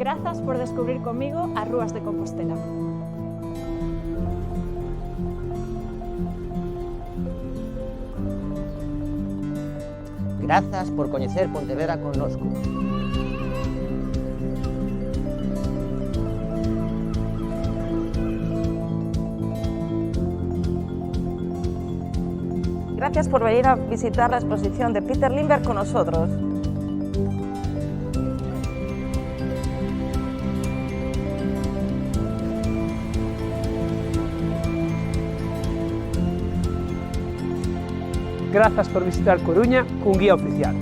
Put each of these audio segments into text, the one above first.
Grazas por descubrir conmigo as rúas de Compostela. Grazas por coñecer Pontevedra connosco. Gracias por venir a visitar la exposición de Peter Lindbergh con nosotros. Grazas por visitar Coruña cun guía oficial.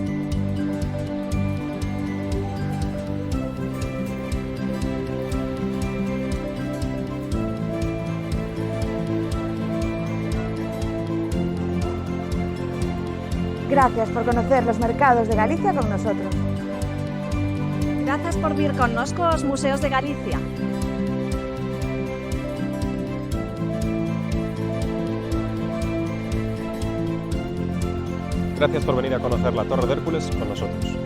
Gracias por conocer los mercados de Galicia con nosotros. Grazas por vir connosco aos museos de Galicia. Gracias por venir a conocer la Torre de Hércules con nosotros.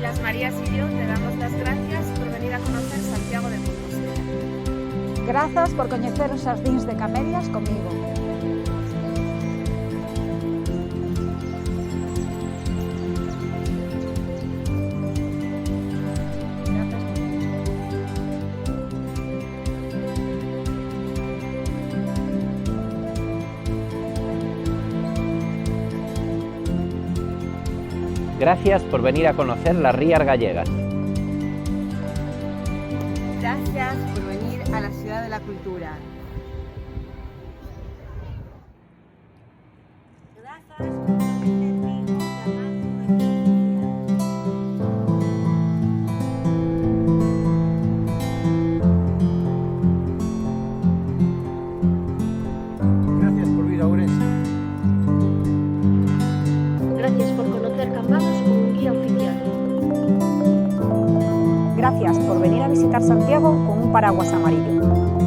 Las Marías y yo te damos las gracias por venir a conocer Santiago de Compostela. Grazas por coñecer os xardíns de Camelias comigo. Gracias por venir a conocer las Rías Gallegas. Gracias por venir a la Ciudad de la Cultura. Gracias por vir a Ourense. Gracias por conocer Cambados con un guía oficial. Gracias por venir a visitar Santiago con un paraguas amarillo.